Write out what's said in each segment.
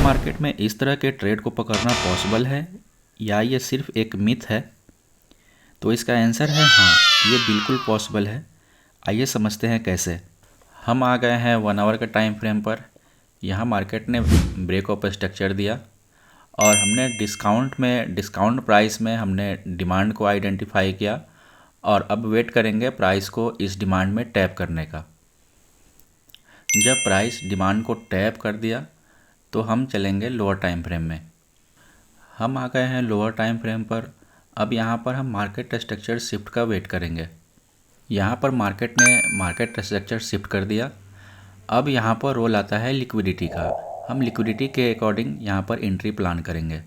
Market में इस तरह के ट्रेड को पकड़ना पॉसिबल है या ये सिर्फ एक मिथ है? तो इसका आंसर है हाँ, ये बिल्कुल पॉसिबल है। आइए समझते हैं कैसे। हम आ गए हैं 1 आवर के टाइम फ्रेम पर। यहाँ मार्केट ने ब्रेक ऑफ स्ट्रक्चर दिया और हमने डिस्काउंट प्राइस में हमने डिमांड को आइडेंटिफाई किया और अब वेट करेंगे प्राइस को इस डिमांड में टैप करने का। जब प्राइस डिमांड को टैप कर दिया तो हम चलेंगे लोअर टाइम फ्रेम में। हम आ गए हैं लोअर टाइम फ्रेम पर। अब यहाँ पर हम मार्केट स्ट्रक्चर शिफ्ट का वेट करेंगे। यहाँ पर मार्केट ने मार्केट स्ट्रक्चर शिफ्ट कर दिया। अब यहाँ पर रोल आता है लिक्विडिटी का। हम लिक्विडिटी के अकॉर्डिंग यहाँ पर एंट्री प्लान करेंगे।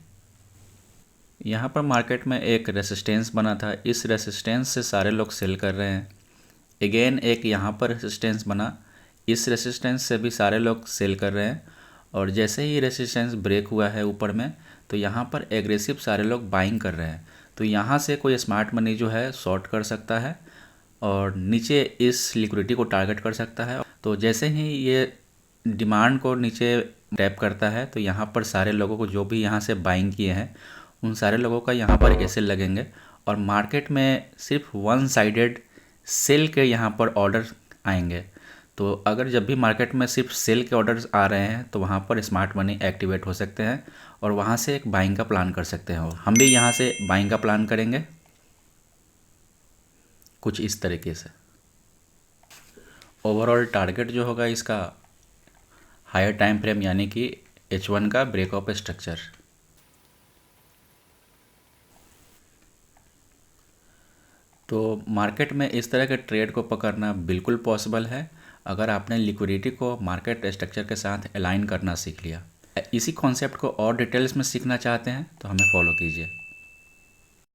यहाँ पर मार्केट में एक रेसिस्टेंस बना था, इस रेसिस्टेंस से सारे लोग सेल कर रहे हैं। अगेन एक यहाँ पर रेसिस्टेंस बना, इस रेसिस्टेंस से भी सारे लोग सेल कर रहे हैं। और जैसे ही रेसिस्टेंस ब्रेक हुआ है ऊपर में तो यहाँ पर एग्रेसिव सारे लोग बाइंग कर रहे हैं। तो यहाँ से कोई स्मार्ट मनी जो है शॉर्ट कर सकता है और नीचे इस लिक्विडिटी को टारगेट कर सकता है। तो जैसे ही ये डिमांड को नीचे टैप करता है तो यहाँ पर सारे लोगों को जो भी यहाँ से बाइंग किए हैं उन सारे लोगों का यहाँ पर एसेल लगेंगे और मार्केट में सिर्फ वन साइडेड सेल के यहाँ पर ऑर्डर आएंगे। तो अगर जब भी मार्केट में सिर्फ सेल के ऑर्डर्स आ रहे हैं तो वहाँ पर स्मार्ट मनी एक्टिवेट हो सकते हैं और वहाँ से एक बाइंग का प्लान कर सकते हैं। हम भी यहाँ से बाइंग का प्लान करेंगे कुछ इस तरीके से। ओवरऑल टारगेट जो होगा इसका हायर टाइम फ्रेम यानी कि H1 का ब्रेक ऑफ स्ट्रक्चर। तो मार्केट में इस तरह के ट्रेड को पकड़ना बिल्कुल पॉसिबल है अगर आपने लिक्विडिटी को मार्केट स्ट्रक्चर के साथ अलाइन करना सीख लिया। इसी कॉन्सेप्ट को और डिटेल्स में सीखना चाहते हैं तो हमें फॉलो कीजिए।